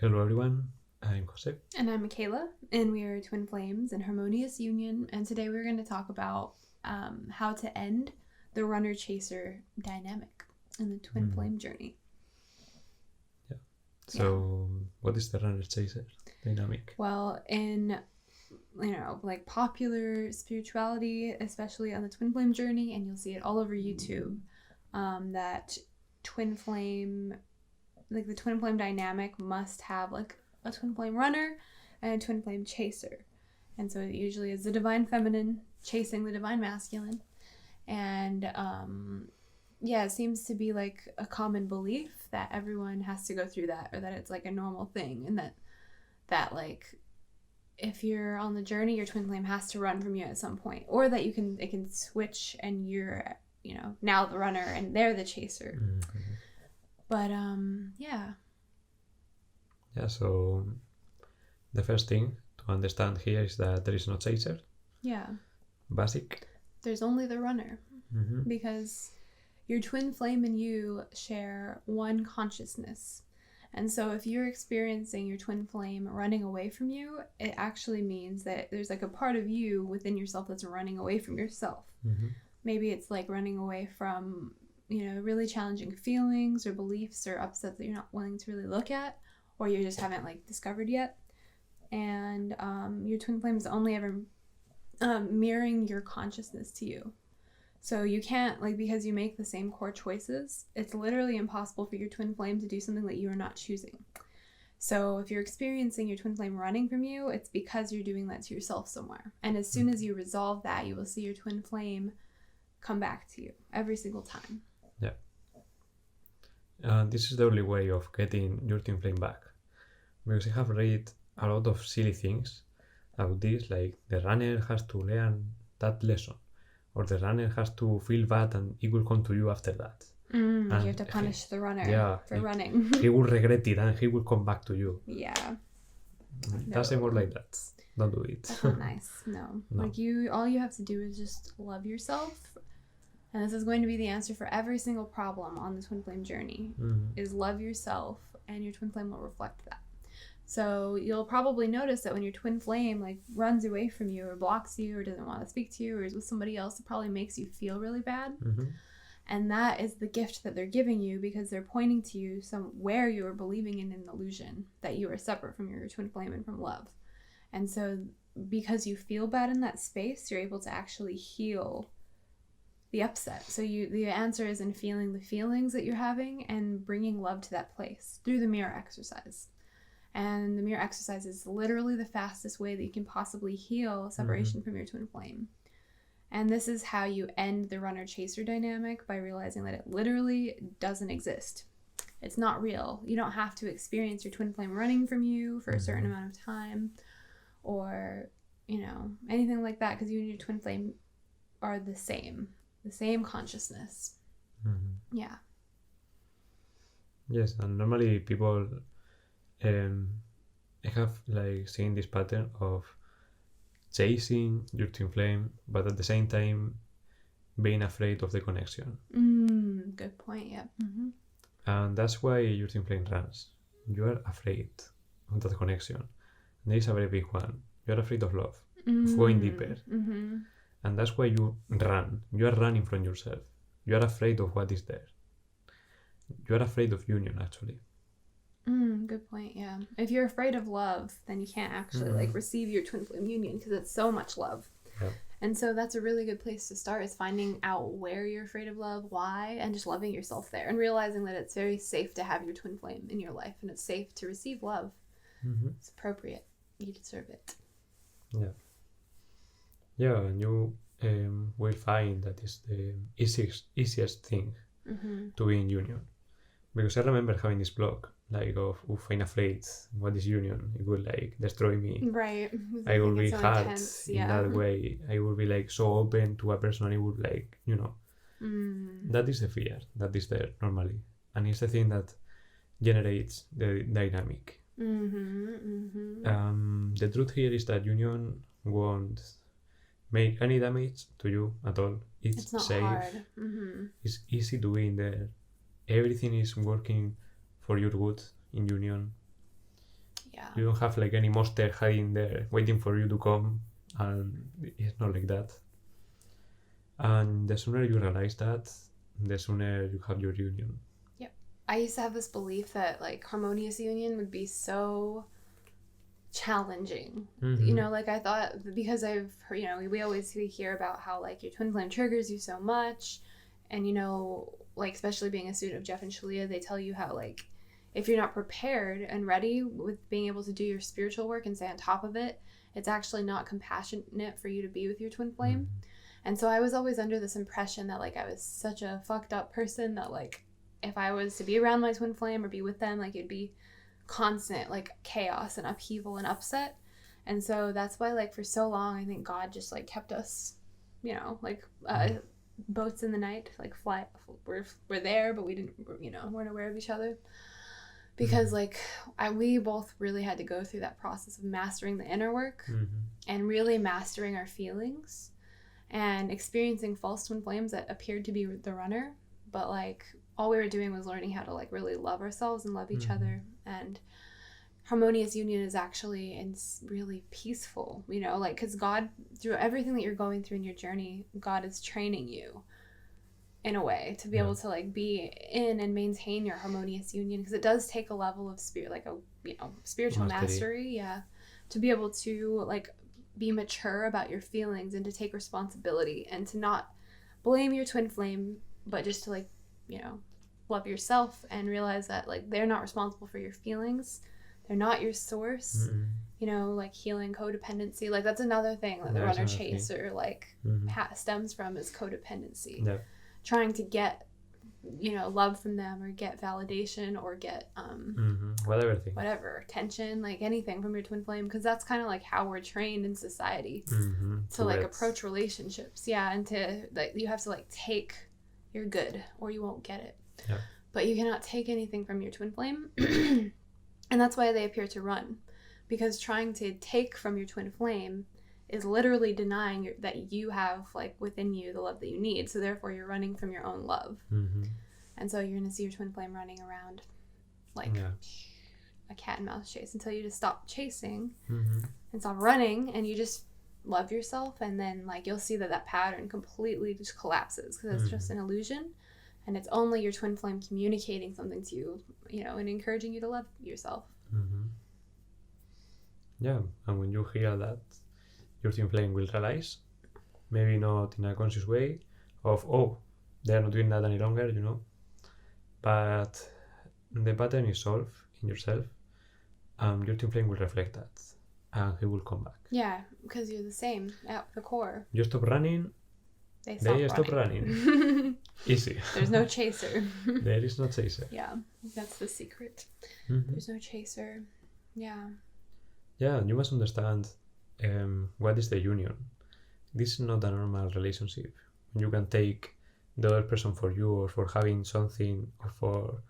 Hello everyone, I'm Jose. And I'm Michaila, and we are twin flames in harmonious union. And today we're going to talk about how to end the runner-chaser dynamic in the twin flame journey. Yeah. So, what is the runner-chaser dynamic? Well, in like popular spirituality, especially on the twin flame journey, and you'll see it all over YouTube, that twin flame, like the twin flame dynamic must have like a twin flame runner and a twin flame chaser. And so it usually is the divine feminine chasing the divine masculine. And it seems to be like a common belief that everyone has to go through that, or that it's like a normal thing, and that like if you're on the journey, your twin flame has to run from you at some point, or that it can switch and you're now the runner and they're the chaser. Mm-hmm. But So the first thing to understand here is that there is no chaser. Yeah. Basic. There's only the runner. Mm-hmm. Because your twin flame and you share one consciousness. And so if you're experiencing your twin flame running away from you, it actually means that there's like a part of you within yourself that's running away from yourself. Mm-hmm. Maybe it's like running away from, really challenging feelings or beliefs or upsets that you're not willing to really look at, or you just haven't like discovered yet. And your twin flame is only ever mirroring your consciousness to you. So you can't, because you make the same core choices, it's literally impossible for your twin flame to do something that you are not choosing. So if you're experiencing your twin flame running from you, it's because you're doing that to yourself somewhere. And as soon as you resolve that, you will see your twin flame come back to you every single time. Yeah. This is the only way of getting your twin flame back. Because I have read a lot of silly things about this, like the runner has to learn that lesson, or the runner has to feel bad and it will come to you after that. You have to punish the runner for running. He will regret it and he will come back to you. Yeah. It doesn't work like that. Don't do it. That's not nice. No. All you have to do is just love yourself. And this is going to be the answer for every single problem on the twin flame journey, is love yourself, and your twin flame will reflect that. So you'll probably notice that when your twin flame runs away from you or blocks you or doesn't want to speak to you or is with somebody else, it probably makes you feel really bad. Mm-hmm. And that is the gift that they're giving you, because they're pointing to you somewhere you are believing in an illusion that you are separate from your twin flame and from love. And so because you feel bad in that space, you're able to actually heal the upset. So the answer is in feeling the feelings that you're having and bringing love to that place through the mirror exercise. And the mirror exercise is literally the fastest way that you can possibly heal separation from your twin flame. And this is how you end the runner-chaser dynamic, by realizing that it literally doesn't exist. It's not real. You don't have to experience your twin flame running from you for a certain amount of time, or, anything like that, because you and your twin flame are the same consciousness. Mm-hmm. Yeah. Yes, and normally people... I have seen this pattern of chasing your twin flame, but at the same time being afraid of the connection. Good point. Yeah. Mm-hmm. And that's why your twin flame runs. You are afraid of that connection. And there is a very big one. You are afraid of love, of going deeper. Mm-hmm. And that's why you run. You are running from yourself. You are afraid of what is there. You are afraid of union, actually. Good point. Yeah. If you're afraid of love, then you can't actually receive your twin flame union, because it's so much love. Yeah. And so that's a really good place to start, is finding out where you're afraid of love, why, and just loving yourself there, and realizing that it's very safe to have your twin flame in your life, and it's safe to receive love. Mm-hmm. It's appropriate. You deserve it. Yeah. Yeah, and you will find that is the easiest thing to be in union. Because I remember having this block, I'm afraid, what is union? It will destroy me. Right. I will be hard in that way. I will be so open to a person, and it would that is the fear that is there normally. And it's the thing that generates the dynamic. The truth here is that union won't make any damage to you at all. It's not safe. Hard. It's easy to be in there. Everything is working for your good in union. Yeah. You don't have like any monster hiding there waiting for you to come, and it's not like that. And the sooner you realize that, the sooner you have your union. Yep. I used to have this belief that like harmonious union would be so challenging. You know, like I thought, because I've heard, you know, we always hear about how like your twin flame triggers you so much, and you know, like especially being a student of Jeff and Shalia, they tell you how like if you're not prepared and ready with being able to do your spiritual work and stay on top of it, it's actually not compassionate for you to be with your twin flame. And so I was always under this impression that like I was such a fucked up person that like if I was to be around my twin flame or be with them, like it'd be constant like chaos and upheaval and upset. And so that's why like for so long I think God just like kept us, you know, like boats in the night, like we're there but we didn't, you know, weren't aware of each other, because like we both really had to go through that process of mastering the inner work and really mastering our feelings and experiencing false twin flames that appeared to be the runner, but like all we were doing was learning how to like really love ourselves and love each other. And harmonious union is actually really peaceful, you know, like because God, through everything that you're going through in your journey, God is training you in a way to be able to like be in and maintain your harmonious union, because it does take a level of spirit, like a, you know, spiritual mastery, to be able to like be mature about your feelings and to take responsibility and to not blame your twin flame, but just to like, you know, love yourself and realize that like they're not responsible for your feelings, they're not your source. You know, like healing codependency, like that's another thing that the runner chaser like stems from, is codependency. Trying to get, you know, love from them or get validation or get whatever attention, like anything from your twin flame, because that's kind of like how we're trained in society to like approach relationships, and to like you have to like take your good or you won't get it, but you cannot take anything from your twin flame. And that's why they appear to run, because trying to take from your twin flame is literally denying that you have like within you the love that you need, so therefore you're running from your own love. And so you're gonna see your twin flame running around like a cat and mouse chase until you just stop chasing and stop running and you just love yourself, and then like you'll see that pattern completely just collapses, because it's just an illusion, and it's only your twin flame communicating something to you, you know, and encouraging you to love yourself. And when you hear that, your twin flame will realize, maybe not in a conscious way of, oh, they're not doing that any longer, you know, but the pattern is solved in yourself. Your twin flame will reflect that and he will come back. Yeah, because you're the same at the core. You stop running, they stop running. Easy. There's no chaser. There is no chaser. Yeah, that's the secret. There's no chaser. Yeah, you must understand what is the union. This is not a normal relationship. You can take the other person for you, or for having something, or for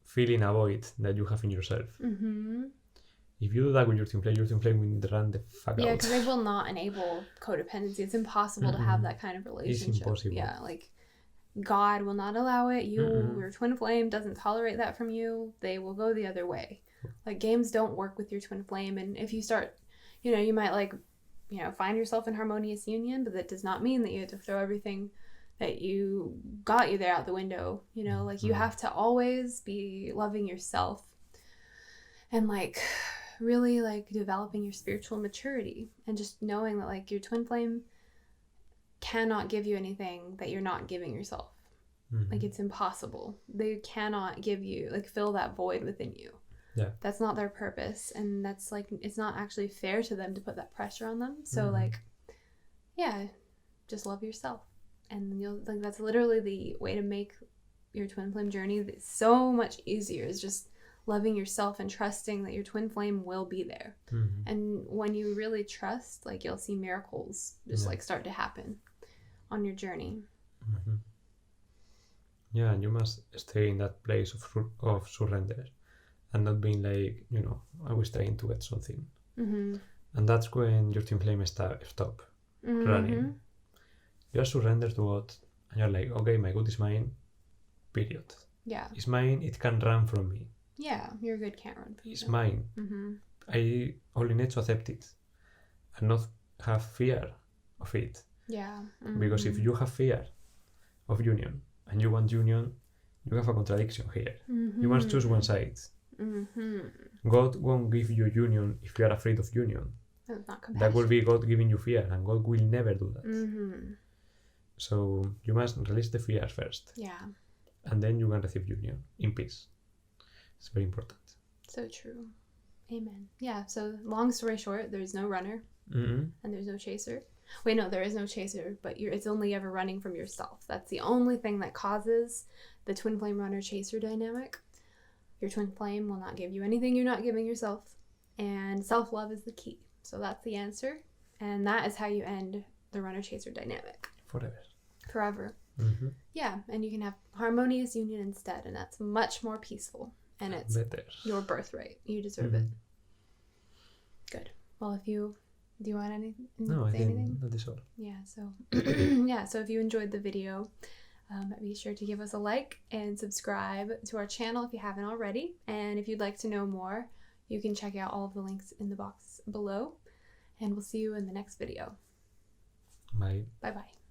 filling a void that you have in yourself. If you do that with your twin flame will run the fuck out. Yeah, because they will not enable codependency. It's impossible to have that kind of relationship. It's impossible. Yeah, like God will not allow it. Your twin flame doesn't tolerate that from you. They will go the other way. Like games don't work with your twin flame, and if you start, you know, you might like, you know, find yourself in harmonious union, but that does not mean that you have to throw everything that you got you there out the window. You know, like you have to always be loving yourself and like really like developing your spiritual maturity, and just knowing that like your twin flame cannot give you anything that you're not giving yourself. Like it's impossible. They cannot give you, like, fill that void within you. That's not their purpose, and that's like, it's not actually fair to them to put that pressure on them. So like, just love yourself, and you'll like, that's literally the way to make your twin flame journey so much easier, is just loving yourself and trusting that your twin flame will be there. And when you really trust, like, you'll see miracles just like start to happen on your journey. And you must stay in that place of surrender, and not being like, you know, always trying to get something. And that's when your twin flame stop running. You are surrendered to God, and you're like, okay, my good is mine, period. It's mine, it can run from me. Your good can't run from you. It's mine. I only need to accept it and not have fear of it. Yeah. Because if you have fear of union and you want union, you have a contradiction here. You must choose one side. God won't give you union if you are afraid of union. That's not That will be God giving you fear, and God will never do that. So you must release the fear first. Yeah. And then you can receive union in peace. It's very important. So true. Amen. Yeah, so long story short, there's no runner and there's no chaser. Wait, no, there is no chaser, but it's only ever running from yourself. That's the only thing that causes the twin flame runner chaser dynamic. Your twin flame will not give you anything you're not giving yourself. And self-love is the key. So that's the answer. And that is how you end the runner chaser dynamic. Forever. Yeah, and you can have harmonious union instead, and that's much more peaceful. And it's better. Your birthright. You deserve it. Good. Well, do you want anything? No, I think that is all. Yeah, so so if you enjoyed the video, be sure to give us a like and subscribe to our channel if you haven't already. And if you'd like to know more, you can check out all of the links in the box below. And we'll see you in the next video. Bye. Bye-bye.